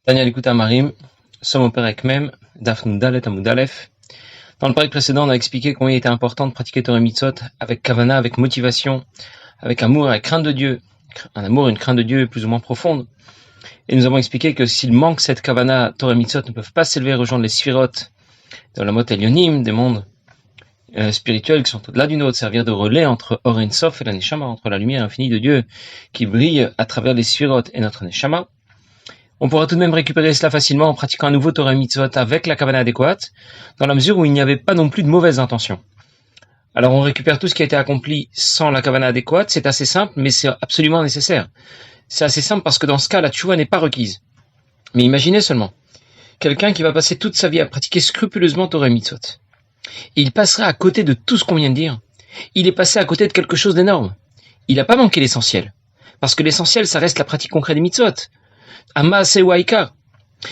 Daniel écoute Marim, sommes au Perek Mem, Daf Nudalet Amud Aleph. Dans le Perek précédent, on a expliqué combien il était important de pratiquer Torah Mitzvot avec Kavana, avec motivation, avec amour, avec crainte de Dieu. Un amour, une crainte de Dieu plus ou moins profonde. Et nous avons expliqué que s'il manque cette Kavana, Torah Mitzvot ne peuvent pas s'élever et rejoindre les Sphirot, dans la Mot Elyonim, des mondes spirituels qui sont au-delà du nôtre, servir de relais entre Or Ein Sof et la Neshama, entre la lumière infinie de Dieu qui brille à travers les Sphirot et notre Neshama. On pourra tout de même récupérer cela facilement en pratiquant un nouveau Torah Mitzvot avec la Kavana adéquate, dans la mesure où il n'y avait pas non plus de mauvaises intentions. Alors on récupère tout ce qui a été accompli sans la Kavana adéquate, c'est assez simple, mais c'est absolument nécessaire. C'est assez simple parce que dans ce cas, la tchouva n'est pas requise. Mais imaginez seulement, quelqu'un qui va passer toute sa vie à pratiquer scrupuleusement Torah Mitzvot. Et il passerait à côté de tout ce qu'on vient de dire. Il est passé à côté de quelque chose d'énorme. Il n'a pas manqué l'essentiel. Parce que l'essentiel, ça reste la pratique concrète des Mitzvot. Amaase ou Aïkar.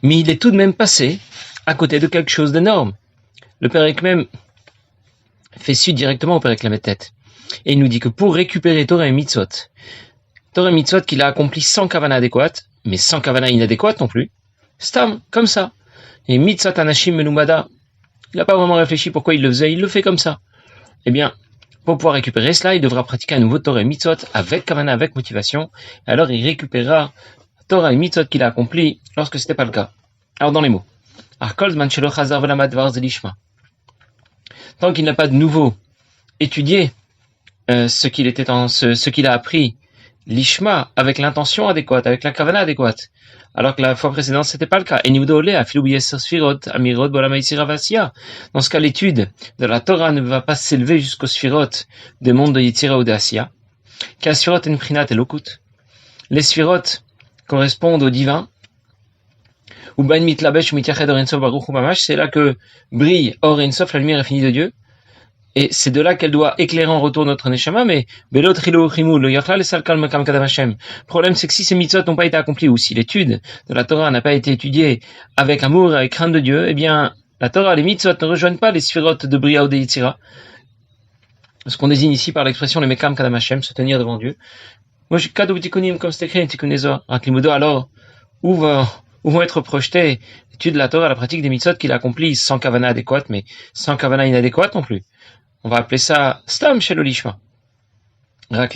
Mais il est tout de même passé à côté de quelque chose d'énorme. Le Perek Mem fait suite directement au Perek Lamed Tet. Et il nous dit que pour récupérer Torah Mitzvot qu'il a accompli sans Kavana adéquate, mais sans Kavana inadéquate non plus, Stam, comme ça. Et Mitzvot Anashim Menumada, il n'a pas vraiment réfléchi pourquoi il le faisait, il le fait comme ça. Eh bien, pour pouvoir récupérer cela, il devra pratiquer un nouveau Torah Mitzvot avec Kavana, avec motivation, et alors il récupérera Torah et Mitzvot qu'il a accompli lorsque ce n'était pas le cas. Alors dans les mots, tant qu'il n'a pas de nouveau étudié ce qu'il a appris, l'ishma, avec l'intention adéquate, avec la kavana adéquate, alors que la fois précédente c'était pas le cas. Dans ce cas, l'étude de la Torah ne va pas s'élever jusqu'aux sphirot des mondes de Yetzira ou de Asiya. Les sphirot correspondent au divin. C'est là que brille Or Ein Sof, la lumière infinie de Dieu. Et c'est de là qu'elle doit éclairer en retour notre Neshama, mais le problème c'est que si ces mitzvot n'ont pas été accomplis, ou si l'étude de la Torah n'a pas été étudiée avec amour et avec crainte de Dieu, eh bien, la Torah, les mitzvot ne rejoignent pas les sphirotes de Bria ou de Yitzira. Ce qu'on désigne ici par l'expression le Mekam Kadam Hashem, se tenir devant Dieu. Moi, comme c'est écrit, alors, où vont être projetées l'étude de la Torah, la pratique des mitzvot qu'il a accomplis sans kavana adéquate, mais sans kavana inadéquate non plus. On va appeler ça Stam Shelo Lishma. Alors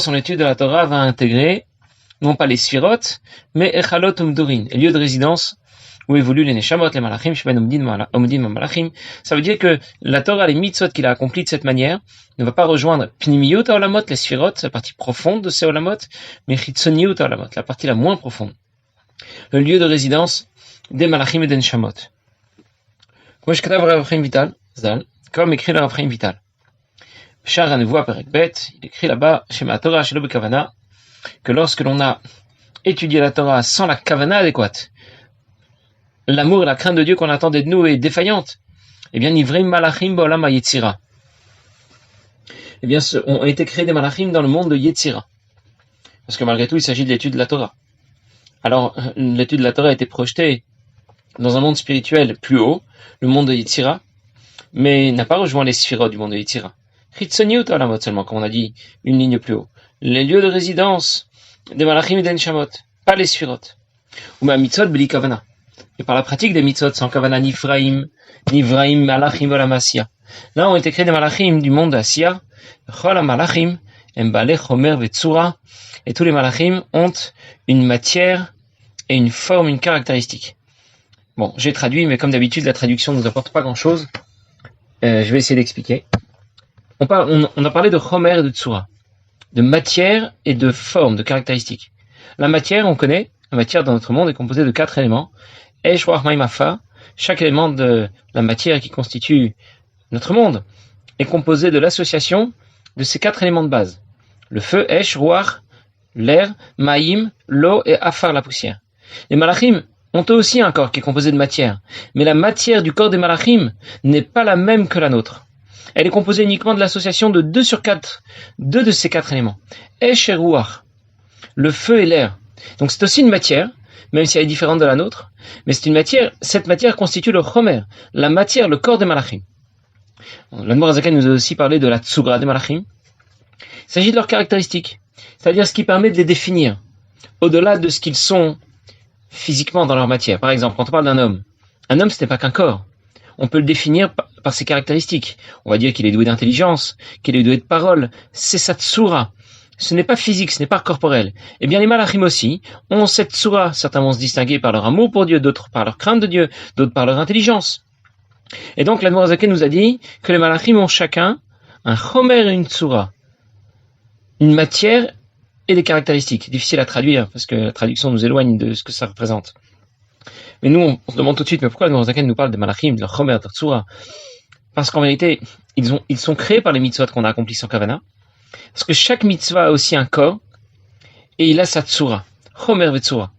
son étude de la Torah va intégrer, non pas les sphirotes, mais Echalot Umdorin, les lieux de résidence où évoluent les Neshamot, les Malachim, Sheben Omdim Malachim. Ça veut dire que la Torah, les mitzvot qu'il a accomplis de cette manière, ne va pas rejoindre Pnimiyut Olamot, les sphirotes, la partie profonde de ces Olamot, mais Chitzoniut Olamot, la partie la moins profonde. Le lieu de résidence des Malachim et des Neshamot. Comme écrit le Rav Chaim Vital. Shar Hanevoa Perek Bet, il écrit là-bas, Shema Torah Shelo Bekavana, que lorsque l'on a étudié la Torah sans la Kavana adéquate, l'amour et la crainte de Dieu qu'on attendait de nous est défaillante, eh bien, Nivreim Malachim Ba'olam HaYetzira. Eh bien, ont été créés des Malachim dans le monde de Yetzira. Parce que malgré tout, il s'agit de l'étude de la Torah. Alors, l'étude de la Torah a été projetée dans un monde spirituel plus haut, le monde de Yetzira, mais n'a pas rejoint les sphirotes du monde de Yetzira. Chitzoniut Olamot seulement, comme on a dit, une ligne plus haut. Les lieux de résidence des Malachim et des Neshamot, pas les sphirotes. Ou ma mitzvot bli kavana. Et par la pratique des mitzvot sans kavana, Nivraim, Malachim, Olamasya. Là ont été créés des Malachim du monde d'Asiya. Chol Malachim, Embale, Chomer, Vetsura. Et tous les Malachim ont une matière et une forme, une caractéristique. Bon, j'ai traduit, mais comme d'habitude, la traduction ne nous apporte pas grand-chose. Je vais essayer d'expliquer. On a parlé de Chomer et de Tsura, de matière et de forme, de caractéristiques. La matière, on connaît, la matière dans notre monde est composée de 4 éléments. Esh, Ruach, Maim, Afa. Chaque élément de la matière qui constitue notre monde est composé de l'association de ces 4 éléments de base. Le feu, Esh, Ruach, l'air, Maïm, l'eau et Afar, la poussière. Les Malachim ont eux aussi un corps qui est composé de matière. Mais la matière du corps des Malachim n'est pas la même que la nôtre. Elle est composée uniquement de l'association de 2 de ces 4 éléments. Esh et Ruach, le feu et l'air. Donc c'est aussi une matière, même si elle est différente de la nôtre, mais c'est une matière, cette matière constitue le Chomer, la matière, le corps des Malachim. L'Admor HaZaken nous a aussi parlé de la Tsugra des Malachim. Il s'agit de leurs caractéristiques. c'est-à-dire ce qui permet de les définir, au-delà de ce qu'ils sont physiquement dans leur matière. Par exemple, quand on parle d'un homme, un homme ce n'est pas qu'un corps. On peut le définir par ses caractéristiques. On va dire qu'il est doué d'intelligence, qu'il est doué de parole. C'est sa tsura. Ce n'est pas physique, ce n'est pas corporel. Eh bien, les malachim aussi ont cette tsura. Certains vont se distinguer par leur amour pour Dieu, d'autres par leur crainte de Dieu, d'autres par leur intelligence. Et donc, l'Admor HaZaken nous a dit que les malachim ont chacun un chomer et une tsura. Une matière et des caractéristiques. Difficile à traduire, parce que la traduction nous éloigne de ce que ça représente. Mais nous, on se demande tout de suite, mais pourquoi l'Admor HaZaken nous parle des malachim, de leur chomer, de leur tsura? Parce qu'en vérité, ils sont créés par les mitzvot qu'on a accomplis sans kavana. Parce que chaque mitzvah a aussi un corps, et il a sa tsura. Chomer vetsura.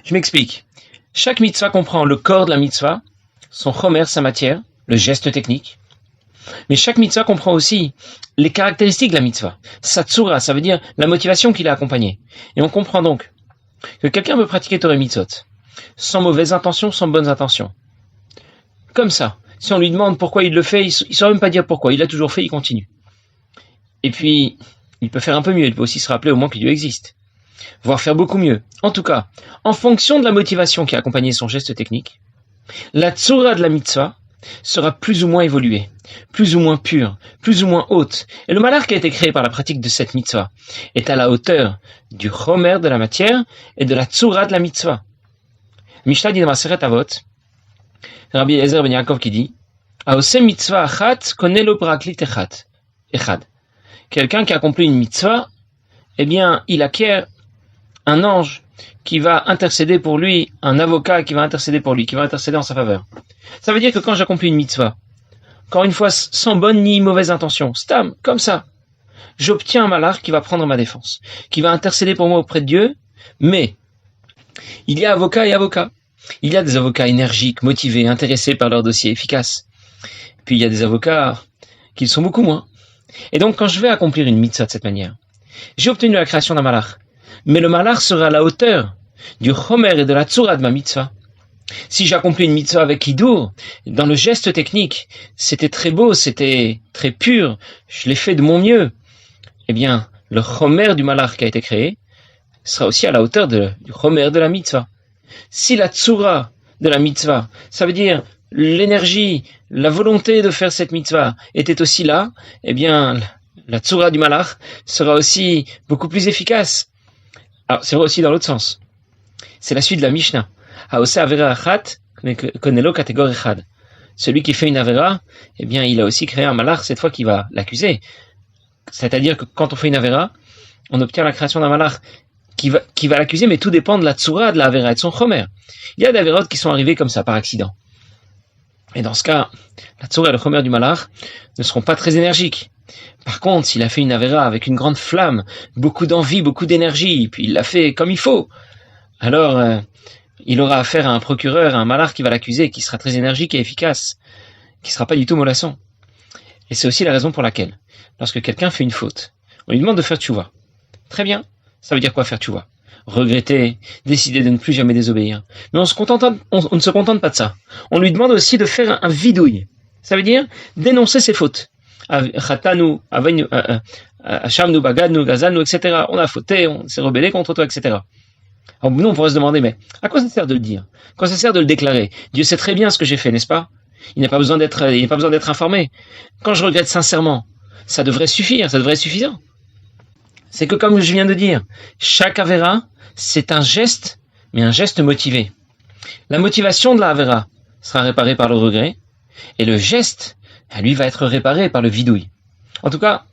Je m'explique. Chaque mitzvah comprend le corps de la mitzvah, son chomer, sa matière, le geste technique. Mais chaque mitzvah comprend aussi les caractéristiques de la mitzvah. Sa tsura, ça veut dire la motivation qui l'a accompagnée. Et on comprend donc que quelqu'un peut pratiquer Torah mitzvot sans mauvaise intention, sans bonnes intentions. Comme ça. Si on lui demande pourquoi il le fait, il ne saura même pas dire pourquoi. Il l'a toujours fait, il continue. Et puis, il peut faire un peu mieux. Il peut aussi se rappeler au moins que Dieu existe. Voire faire beaucoup mieux. En tout cas, en fonction de la motivation qui a accompagné son geste technique, la tsura de la mitzvah sera plus ou moins évoluée, plus ou moins pure, plus ou moins haute. Et le malach qui a été créé par la pratique de cette mitzvah est à la hauteur du chomer de la matière et de la tsura de la mitzvah. Mishnah dit dans Maseret Avot, Rabbi Eliezer ben Yaakov qui dit, Aose mitzvah achat konelo paraklit echad. Quelqu'un qui accomplit une mitzvah, eh bien, il acquiert un ange qui va intercéder pour lui, un avocat qui va intercéder pour lui, qui va intercéder en sa faveur. Ça veut dire que quand j'accomplis une mitzvah, encore une fois, sans bonne ni mauvaise intention, stam, comme ça, j'obtiens un malach qui va prendre ma défense, qui va intercéder pour moi auprès de Dieu, mais il y a avocat et avocat. Il y a des avocats énergiques, motivés, intéressés par leur dossier efficace. Puis il y a des avocats qui le sont beaucoup moins. Et donc quand je vais accomplir une mitzvah de cette manière, j'ai obtenu la création d'un malach. Mais le malach sera à la hauteur du chomer et de la tsura de ma mitzvah. Si j'accomplis une mitzvah avec hidour, dans le geste technique, c'était très beau, c'était très pur, je l'ai fait de mon mieux, eh bien, le chomer du malach qui a été créé sera aussi à la hauteur du chomer de la mitzvah. Si la tsura de la mitzvah, ça veut dire l'énergie, la volonté de faire cette mitzvah était aussi là, eh bien, la tsura du malach sera aussi beaucoup plus efficace. Alors, c'est vrai aussi dans l'autre sens. C'est la suite de la Mishnah. Haose avera achat konelo kategor echad. Celui qui fait une avera, eh bien, il a aussi créé un malach, cette fois qui va l'accuser. C'est-à-dire que quand on fait une avera, on obtient la création d'un malach qui va l'accuser, mais tout dépend de la tsura de la avera et de son chomer. Il y a des avérotes qui sont arrivées comme ça, par accident. Et dans ce cas, la tsura et le chomer du malach ne seront pas très énergiques. Par contre, s'il a fait une avéra avec une grande flamme, beaucoup d'envie, beaucoup d'énergie, puis il l'a fait comme il faut, alors il aura affaire à un procureur, à un malach qui va l'accuser, qui sera très énergique et efficace, qui sera pas du tout mollasson. Et c'est aussi la raison pour laquelle, lorsque quelqu'un fait une faute, on lui demande de faire tchouva. Très bien, ça veut dire quoi faire tchouva? Regretter, décider de ne plus jamais désobéir. Mais on ne se contente pas de ça. On lui demande aussi de faire un vidouille. Ça veut dire dénoncer ses fautes. Chatanu, Achamnu, Bagadnu, Gazalnu, etc. On a fauté, on s'est rebellé contre toi, etc. Alors nous, on pourrait se demander, mais à quoi ça sert de le dire? À quoi ça sert de le déclarer? Dieu sait très bien ce que j'ai fait, n'est-ce pas? Il n'a pas besoin d'être informé. Quand je regrette sincèrement, ça devrait suffire, ça devrait être suffisant. C'est que comme je viens de dire, chaque avera, c'est un geste, mais un geste motivé. La motivation de la avera sera réparée par le regret, et le geste, lui, va être réparé par le vidouille. En tout cas,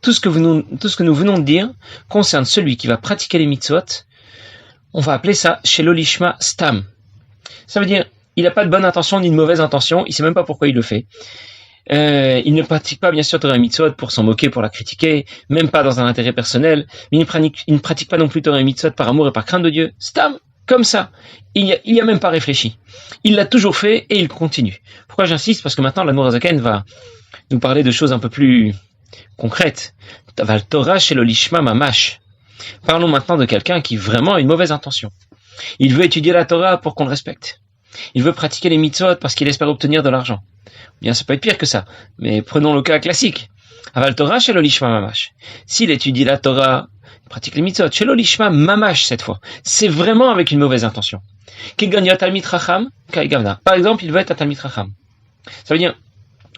tout ce que nous venons de dire concerne celui qui va pratiquer les mitzvot. On va appeler ça chez l'olishma stam. Ça veut dire, il n'a pas de bonne intention ni de mauvaise intention, il ne sait même pas pourquoi il le fait. Il ne pratique pas bien sûr Torah mitzvot pour s'en moquer, pour la critiquer, même pas dans un intérêt personnel, mais il ne pratique pas non plus Torah mitzvot par amour et par crainte de Dieu. Stam, comme ça. Il y a même pas réfléchi. Il l'a toujours fait et il continue. Pourquoi j'insiste? Parce que maintenant l'Admor HaZaken va nous parler de choses un peu plus concrètes. Val Torah chez l'olishma mamash. Parlons maintenant de quelqu'un qui vraiment a une mauvaise intention. Il veut étudier la Torah pour qu'on le respecte. Il veut pratiquer les mitzvot parce qu'il espère obtenir de l'argent. Bien, ça peut être pire que ça. Mais prenons le cas classique. Aval Torah shelo lishma mamash. S'il étudie la Torah, il pratique les mitzvot, shelo lishma mamash cette fois. C'est vraiment avec une mauvaise intention. Keganyot talmid chacham kaigavna. Par exemple, il veut être un talmid chacham. Ça veut dire,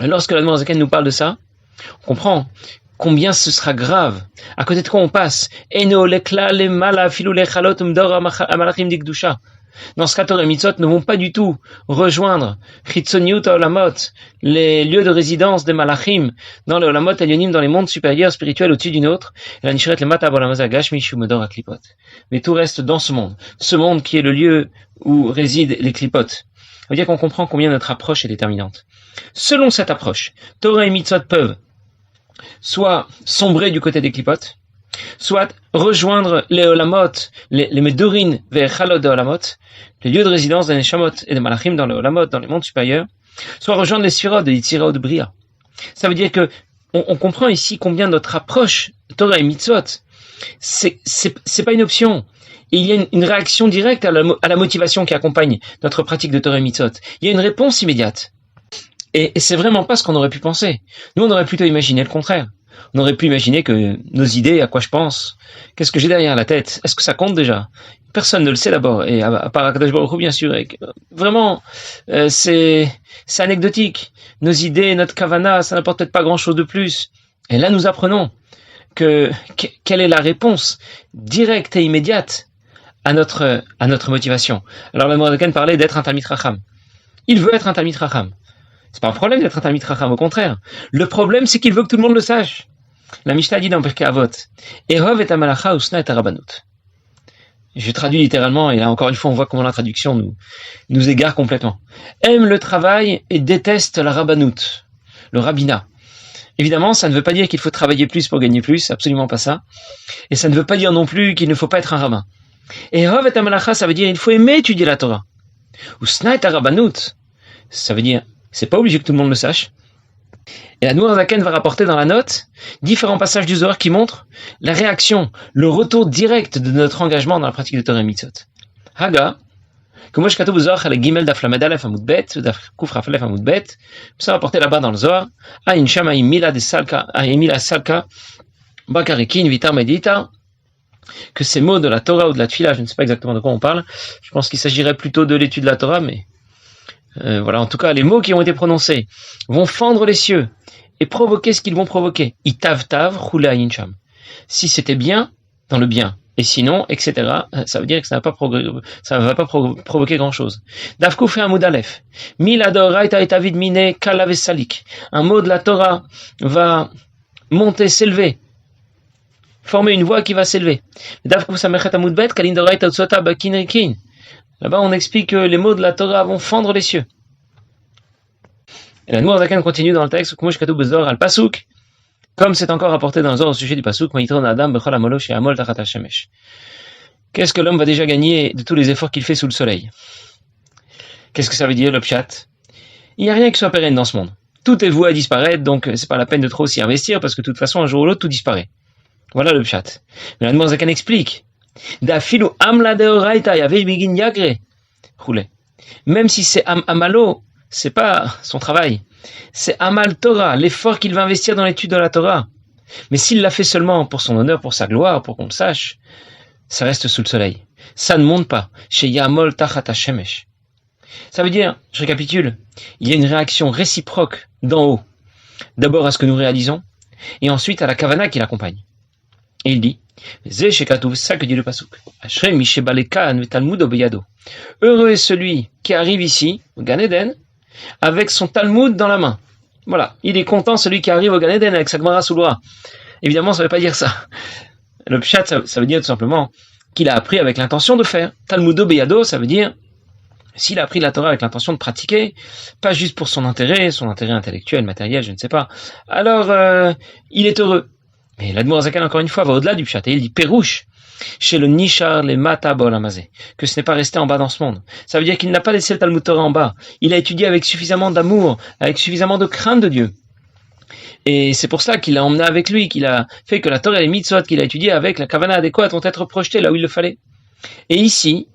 lorsque l'Admor Zaken nous parle de ça, on comprend combien ce sera grave. À côté de quoi on passe? Eno lekla le mala filou le chalot umdor amalachim dikdusha. Dans ce cas, Torah et Mitzvot ne vont pas du tout rejoindre Chitzoniut Olamot, les lieux de résidence des Malachim, dans les Olamot Elyonim, dans les mondes supérieurs spirituels au-dessus d'une autre. Mais tout reste dans ce monde qui est le lieu où résident les Klipot. Ça veut dire qu'on comprend combien notre approche est déterminante. Selon cette approche, Torah et Mitzvot peuvent soit sombrer du côté des Klipot, soit rejoindre les Olamot, les Medurin vers Chalot de Olamot, les lieux de résidence des Neshamot et des Malachim dans les Olamot, dans les mondes supérieurs, soit rejoindre les Sphirot de Yitzira ou de Bria. Ça veut dire que on comprend ici combien notre approche Torah et Mitzvot, c'est pas une option. Et il y a une réaction directe à la motivation qui accompagne notre pratique de Torah et Mitzvot. Il y a une réponse immédiate. Et c'est vraiment pas ce qu'on aurait pu penser. Nous, on aurait plutôt imaginé le contraire. On aurait pu imaginer que nos idées, à quoi je pense, qu'est-ce que j'ai derrière la tête, est-ce que ça compte déjà? Personne ne le sait d'abord, et à part Akadosh Baruch Hu, bien sûr. Vraiment, c'est anecdotique. Nos idées, notre kavana, ça n'apporte peut-être pas grand-chose de plus. Et là, nous apprenons quelle est la réponse directe et immédiate à notre motivation. Alors, le Morazaken parlait d'être un Talmid Chacham. Il veut être un Talmid Chacham. C'est pas un problème d'être un Talmid Chacham, au contraire. Le problème, c'est qu'il veut que tout le monde le sache. La Mishnah dit dans Pirkei Avot, Ehov et amalacha usna et arabanut. Je traduis littéralement, et là encore une fois, on voit comment la traduction nous égare complètement. Aime le travail et déteste la rabbanout, le rabbinat. Évidemment, ça ne veut pas dire qu'il faut travailler plus pour gagner plus, absolument pas ça. Et ça ne veut pas dire non plus qu'il ne faut pas être un rabbin. Ehov et amalacha, ça veut dire il faut aimer étudier la Torah. Usna et arabanut, ça veut dire c'est pas obligé que tout le monde le sache. Et l'Admor Zaken va rapporter dans la note différents passages du Zohar qui montrent la réaction, le retour direct de notre engagement dans la pratique de Torah et Mitzvot. Haga, comme moi je katoub Zohar à la Gimel daf Lamed Aleph Amud Bet, daf Kuf Raf Aleph Amud Bet, ça rapporté là-bas dans le Zohar, Aïn Shama Imila de Salka, Aïmila Salka, Bakarikin Vitar Medita, que ces mots de la Torah ou de la Tfila, je ne sais pas exactement de quoi on parle, je pense qu'il s'agirait plutôt de l'étude de la Torah, mais voilà, en tout cas, les mots qui ont été prononcés vont fendre les cieux et provoquer ce qu'ils vont provoquer. Itav tav chula yincham. Si c'était bien, dans le bien, et sinon, etc., ça veut dire que ça ne va pas provoquer grand chose. Davkou fait un mot d'alef. Miladoraita et avid mine kalavesalik. Un mot de la Torah va monter, s'élever, former une voix qui va s'élever. Davkou samechet amudbet kalindoraita utsota bakinrikin. Là-bas, on explique que les mots de la Torah vont fendre les cieux. Et la Nour Zaken continue dans le texte, comme c'est encore rapporté dans le Zohar au sujet du Pasuk, qu'est-ce que l'homme va déjà gagner de tous les efforts qu'il fait sous le soleil? Qu'est-ce que ça veut dire, le pshat? Il n'y a rien qui soit pérenne dans ce monde. Tout est voué à disparaître, donc c'est pas la peine de trop s'y investir, parce que de toute façon, un jour ou l'autre, tout disparaît. Voilà le pshat. Mais la Nour Zaken explique, même si c'est Amalo, c'est pas son travail. C'est Amal Torah, l'effort qu'il va investir dans l'étude de la Torah. Mais s'il l'a fait seulement pour son honneur, pour sa gloire, pour qu'on le sache, ça reste sous le soleil. Ça ne monte pas. Chez Yamol Tachat Hashemesh. Ça veut dire, je récapitule, il y a une réaction réciproque d'en haut. D'abord à ce que nous réalisons, et ensuite à la kavana qui l'accompagne. Et il dit, c'est ça que dit le pasuk. Heureux est celui qui arrive ici, au Gan Eden, avec son Talmud dans la main. Voilà, il est content celui qui arrive au Gan Eden avec sa Gemara sous le bras. Évidemment, ça ne veut pas dire ça. Le pshat, ça veut dire tout simplement qu'il a appris avec l'intention de faire. Talmudo beyado, ça veut dire s'il a appris la Torah avec l'intention de pratiquer, pas juste pour son intérêt intellectuel, matériel, je ne sais pas, alors il est heureux. Mais l'Admor Zaken, encore une fois, va au-delà du pshat, et il dit Pérouche, chez le Nishar, les Mata Bolamazé, que ce n'est pas resté en bas dans ce monde. Ça veut dire qu'il n'a pas laissé le Talmud Torah en bas. Il a étudié avec suffisamment d'amour, avec suffisamment de crainte de Dieu. Et c'est pour ça qu'il l'a emmené avec lui, qu'il a fait que la Torah et les mitzvot qu'il a étudié avec la kavana adéquate vont être projetées là où il le fallait. Et ici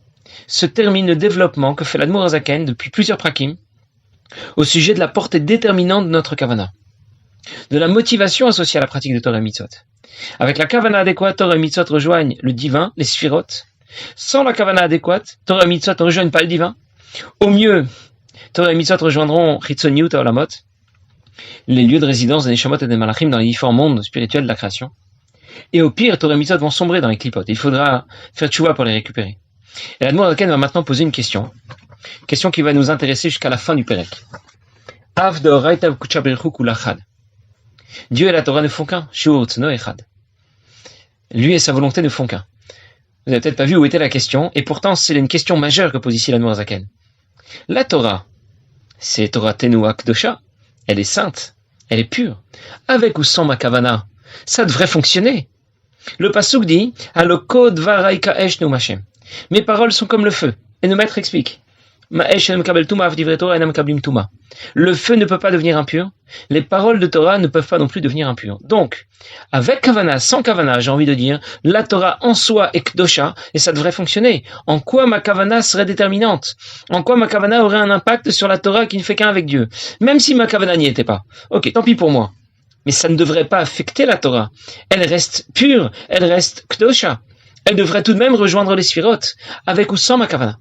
se termine le développement que fait l'Admor Zaken depuis plusieurs prakim au sujet de la portée déterminante de notre kavana. de la motivation associée à la pratique de Torah et Mitzvot. Avec la kavana adéquate, Torah et Mitzvot rejoignent le divin, les sphirotes. Sans la kavana adéquate, Torah et Mitzvot ne rejoignent pas le divin. Au mieux, Torah et Mitzvot rejoindront Chitzoniut Olamot, les lieux de résidence des Neshamot et des Malachim dans les différents mondes spirituels de la création. Et au pire, Torah et Mitzvot vont sombrer dans les clipotes. Il faudra faire tchouva pour les récupérer. Et l'Admour Azaken va maintenant poser une question qui va nous intéresser jusqu'à la fin du Pérec. Av de Oraita Kucha Berchu Kulachad. Dieu et la Torah ne font qu'un. Shiur Tzno Echad. Lui et sa volonté ne font qu'un. Vous n'avez peut-être pas vu où était la question, et pourtant c'est une question majeure que pose ici l'Admour Azaken. La Torah, c'est Torah Tenua Kdosha, elle est sainte, elle est pure. Avec ou sans ma kavana, ça devrait fonctionner. Le pasuk dit, Aloko dvaraika esh nu Hashem. Mes paroles sont comme le feu. Et nos maîtres expliquent. Le feu ne peut pas devenir impur. Les paroles de Torah ne peuvent pas non plus devenir impures. Donc, avec kavana, sans kavana, j'ai envie de dire, la Torah en soi est kdosha, et ça devrait fonctionner. En quoi ma kavana serait déterminante? En quoi ma kavana aurait un impact sur la Torah qui ne fait qu'un avec Dieu? Même si ma kavana n'y était pas. Ok, tant pis pour moi. Mais ça ne devrait pas affecter la Torah. Elle reste pure, elle reste kdosha. Elle devrait tout de même rejoindre les sphirotes, avec ou sans ma kavana.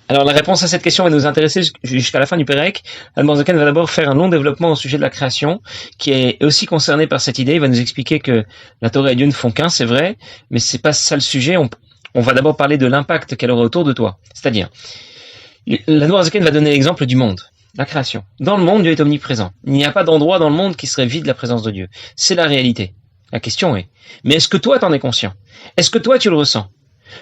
Alors la réponse à cette question va nous intéresser jusqu'à la fin du Pérec. L'Admour Azaken va d'abord faire un long développement au sujet de la création, qui est aussi concerné par cette idée. Il va nous expliquer que la Torah et Dieu ne font qu'un, c'est vrai, mais c'est pas ça le sujet. On va d'abord parler de l'impact qu'elle aura autour de toi. C'est-à-dire, l'Admour Azaken va donner l'exemple du monde, la création. Dans le monde, Dieu est omniprésent. Il n'y a pas d'endroit dans le monde qui serait vide de la présence de Dieu. C'est la réalité. La question est, mais est-ce que toi t'en es conscient? Est-ce que toi tu le ressens?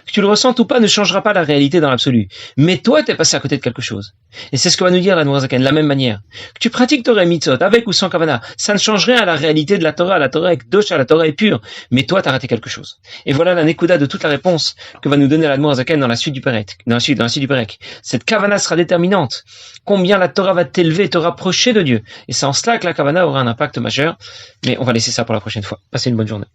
Que tu le ressentes ou pas ne changera pas la réalité dans l'absolu. Mais toi, t'es passé à côté de quelque chose. Et c'est ce que va nous dire l'Admour Azaken, de la même manière. Que tu pratiques Torah et Mitzvot, avec ou sans kavana, ça ne change rien à la réalité de la Torah. La Torah est kdosha, la Torah est pure. Mais toi, t'as raté quelque chose. Et voilà la nekuda de toute la réponse que va nous donner l'Admour Azaken dans la suite du Pérec. Dans la suite du Pérec. Cette kavana sera déterminante. Combien la Torah va t'élever, te rapprocher de Dieu. Et c'est en cela que la kavana aura un impact majeur. Mais on va laisser ça pour la prochaine fois. Passez une bonne journée.